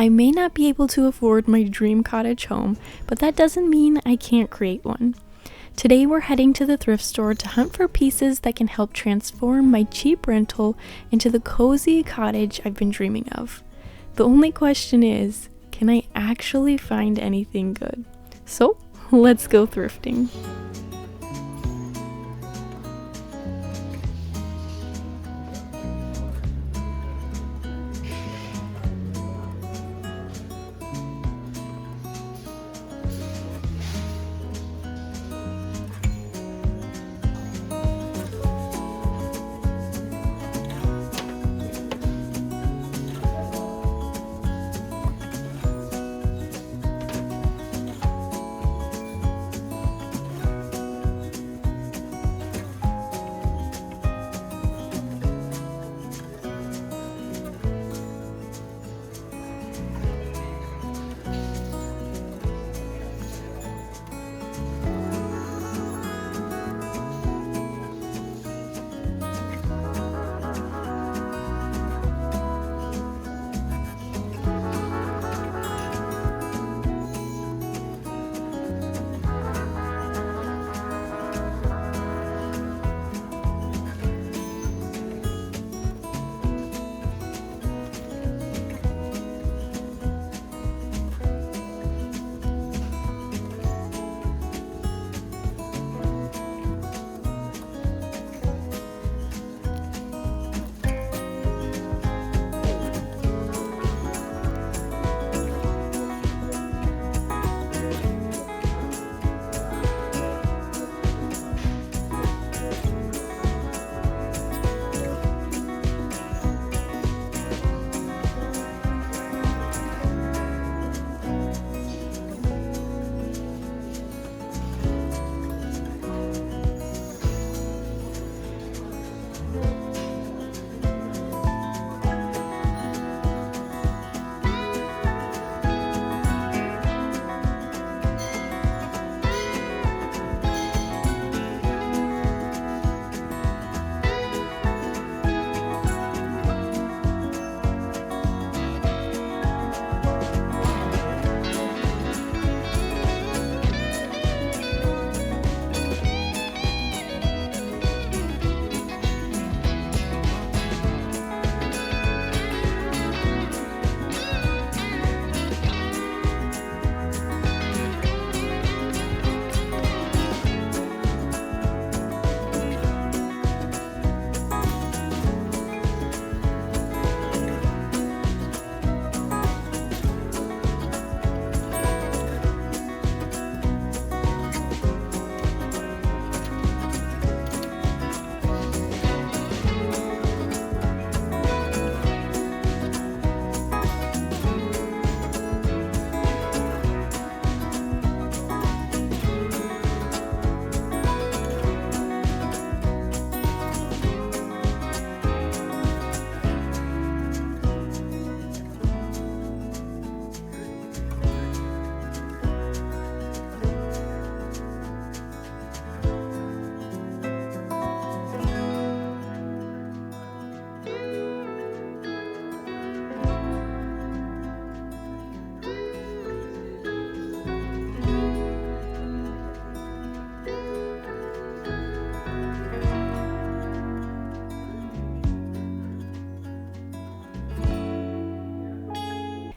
I may not be able to afford my dream cottage home, but that doesn't mean I can't create one. Today we're heading to the thrift store to hunt for pieces that can help transform my cheap rental into the cozy cottage I've been dreaming of. The only question is, can I actually find anything good? So, let's go thrifting.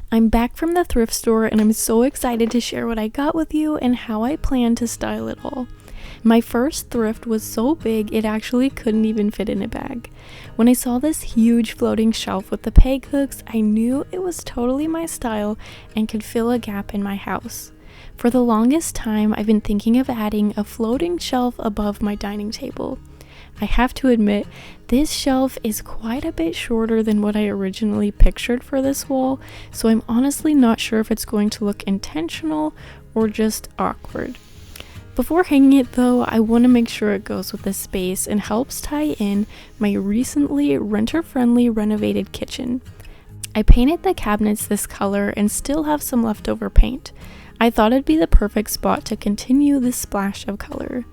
I'm back from the thrift store and I'm so excited to share what I got with you and how I plan to style it all. My first thrift was so big it actually couldn't even fit in a bag. When I saw this huge floating shelf with the peg hooks, I knew it was totally my style and could fill a gap in my house. For the longest time, I've been thinking of adding a floating shelf above my dining table. I have to admit, this shelf is quite a bit shorter than what I originally pictured for this wall, so I'm honestly not sure if it's going to look intentional or just awkward. Before hanging it though, I want to make sure it goes with the space and helps tie in my recently renter-friendly renovated kitchen. I painted the cabinets this color and still have some leftover paint. I thought it'd be the perfect spot to continue this splash of color.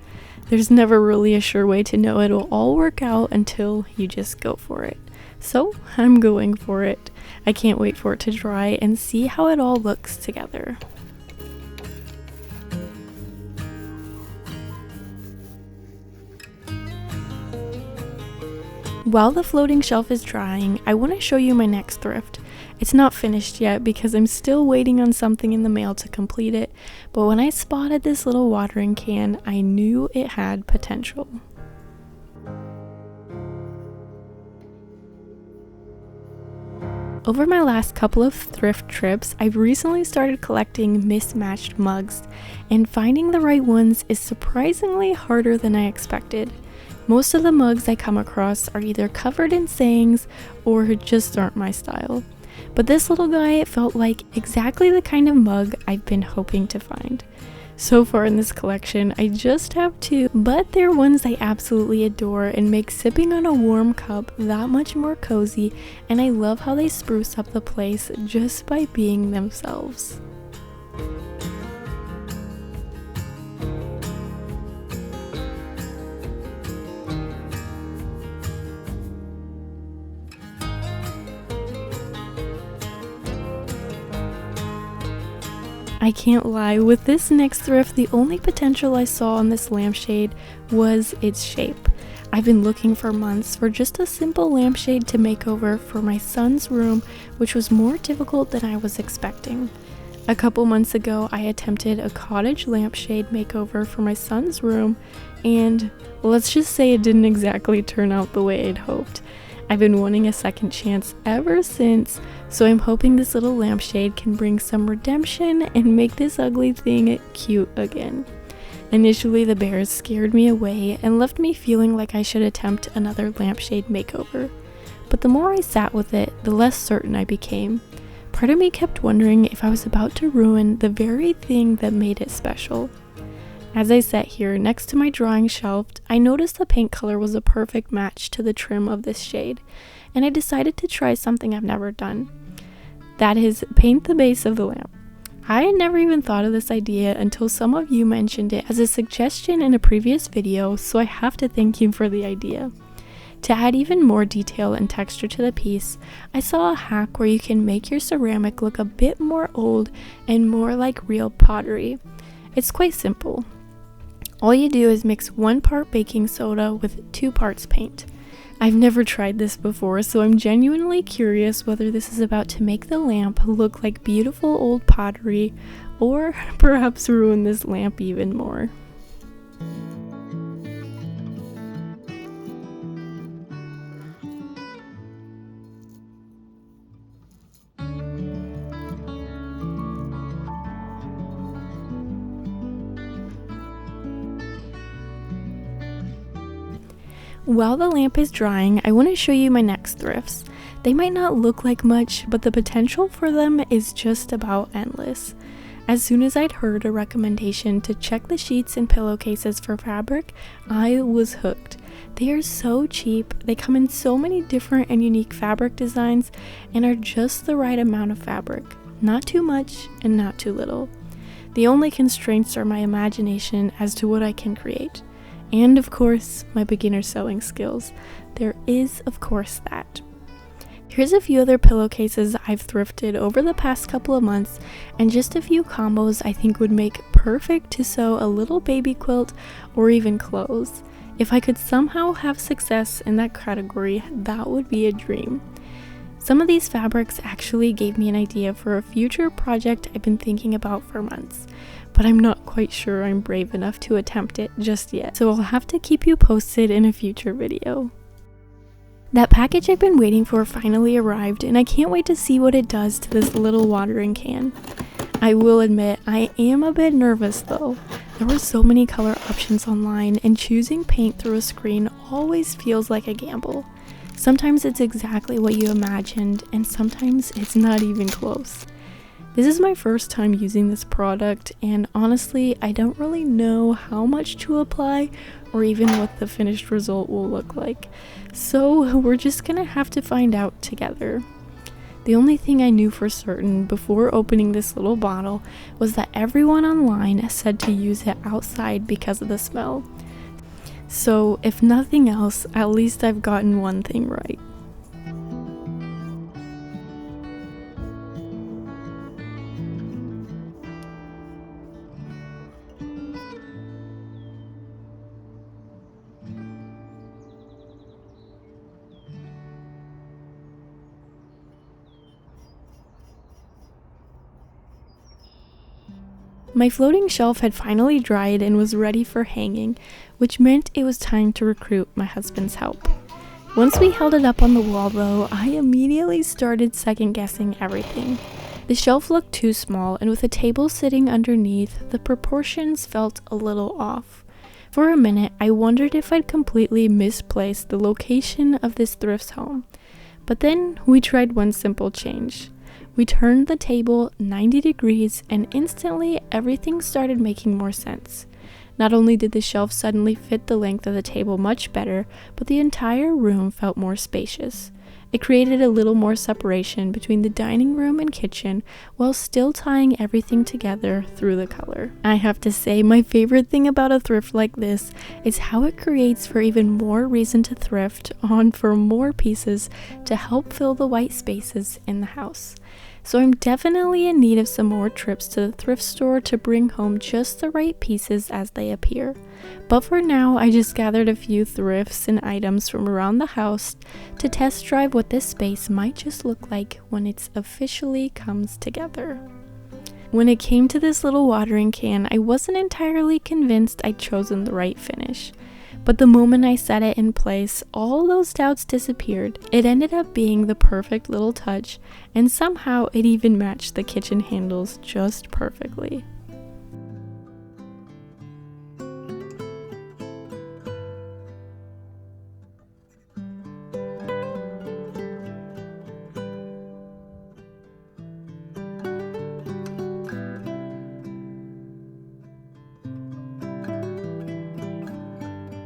There's never really a sure way to know it'll all work out until you just go for it. So I'm going for it. I can't wait for it to dry and see how it all looks together. While the floating shelf is drying, I want to show you my next thrift. It's not finished yet because I'm still waiting on something in the mail to complete it, but when I spotted this little watering can, I knew it had potential. Over my last couple of thrift trips, I've recently started collecting mismatched mugs, and finding the right ones is surprisingly harder than I expected. Most of the mugs I come across are either covered in sayings or just aren't my style. But this little guy felt like exactly the kind of mug I've been hoping to find. So far in this collection, I just have two, but they're ones I absolutely adore and make sipping on a warm cup that much more cozy, and I love how they spruce up the place just by being themselves. I can't lie, with this next thrift, the only potential I saw on this lampshade was its shape. I've been looking for months for just a simple lampshade to make over for my son's room, which was more difficult than I was expecting. A couple months ago, I attempted a cottage lampshade makeover for my son's room, and let's just say it didn't exactly turn out the way I'd hoped. I've been wanting a second chance ever since, so I'm hoping this little lampshade can bring some redemption and make this ugly thing cute again. Initially, the bears scared me away and left me feeling like I should attempt another lampshade makeover. But the more I sat with it, the less certain I became. Part of me kept wondering if I was about to ruin the very thing that made it special. As I sat here next to my drawing shelf, I noticed the paint color was a perfect match to the trim of this shade, and I decided to try something I've never done. That is, paint the base of the lamp. I had never even thought of this idea until some of you mentioned it as a suggestion in a previous video, so I have to thank you for the idea. To add even more detail and texture to the piece, I saw a hack where you can make your ceramic look a bit more old and more like real pottery. It's quite simple. All you do is mix 1 part baking soda with 2 parts paint. I've never tried this before, so I'm genuinely curious whether this is about to make the lamp look like beautiful old pottery, or perhaps ruin this lamp even more. While the lamp is drying, I want to show you my next thrifts. They might not look like much, but the potential for them is just about endless. As soon as I'd heard a recommendation to check the sheets and pillowcases for fabric, I was hooked. They are so cheap, they come in so many different and unique fabric designs, and are just the right amount of fabric. Not too much and not too little. The only constraints are my imagination as to what I can create. And of course, my beginner sewing skills. There is, of course, that. Here's a few other pillowcases I've thrifted over the past couple of months, and just a few combos I think would make perfect to sew a little baby quilt or even clothes. If I could somehow have success in that category, that would be a dream. Some of these fabrics actually gave me an idea for a future project I've been thinking about for months, but I'm not quite sure I'm brave enough to attempt it just yet, so I'll have to keep you posted in a future video. That package I've been waiting for finally arrived, and I can't wait to see what it does to this little watering can. I will admit, I am a bit nervous though. There were so many color options online, and choosing paint through a screen always feels like a gamble. Sometimes it's exactly what you imagined, and sometimes it's not even close. This is my first time using this product, and honestly, I don't really know how much to apply or even what the finished result will look like. So we're just gonna have to find out together. The only thing I knew for certain before opening this little bottle was that everyone online said to use it outside because of the smell. So if nothing else, at least I've gotten one thing right. My floating shelf had finally dried and was ready for hanging, which meant it was time to recruit my husband's help. Once we held it up on the wall though, I immediately started second-guessing everything. The shelf looked too small, and with a table sitting underneath, the proportions felt a little off. For a minute, I wondered if I'd completely misplaced the location of this thrift's home. But then we tried one simple change. We turned the table 90 degrees and instantly everything started making more sense. Not only did the shelf suddenly fit the length of the table much better, but the entire room felt more spacious. It created a little more separation between the dining room and kitchen while still tying everything together through the color. I have to say, my favorite thing about a thrift like this is how it creates for even more reason to thrift on for more pieces to help fill the white spaces in the house. So I'm definitely in need of some more trips to the thrift store to bring home just the right pieces as they appear. But for now, I just gathered a few thrifts and items from around the house to test drive what this space might just look like when it officially comes together. When it came to this little watering can, I wasn't entirely convinced I'd chosen the right finish. But the moment I set it in place, all those doubts disappeared. It ended up being the perfect little touch, and somehow it even matched the kitchen handles just perfectly.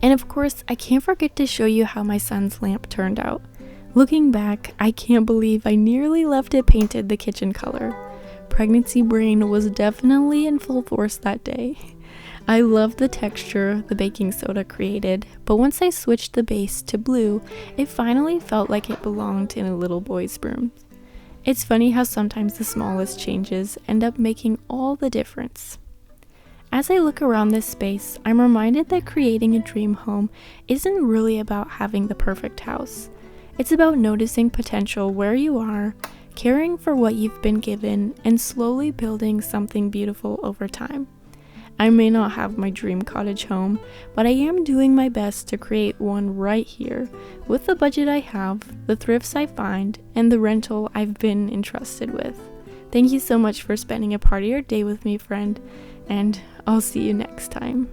And of course, I can't forget to show you how my son's lamp turned out. Looking back, I can't believe I nearly left it painted the kitchen color. Pregnancy brain was definitely in full force that day. I loved the texture the baking soda created, but once I switched the base to blue, it finally felt like it belonged in a little boy's room. It's funny how sometimes the smallest changes end up making all the difference. As I look around this space, I'm reminded that creating a dream home isn't really about having the perfect house. It's about noticing potential where you are, caring for what you've been given, and slowly building something beautiful over time. I may not have my dream cottage home, but I am doing my best to create one right here, with the budget I have, the thrifts I find, and the rental I've been entrusted with. Thank you so much for spending a part of your day with me, friend, and I'll see you next time.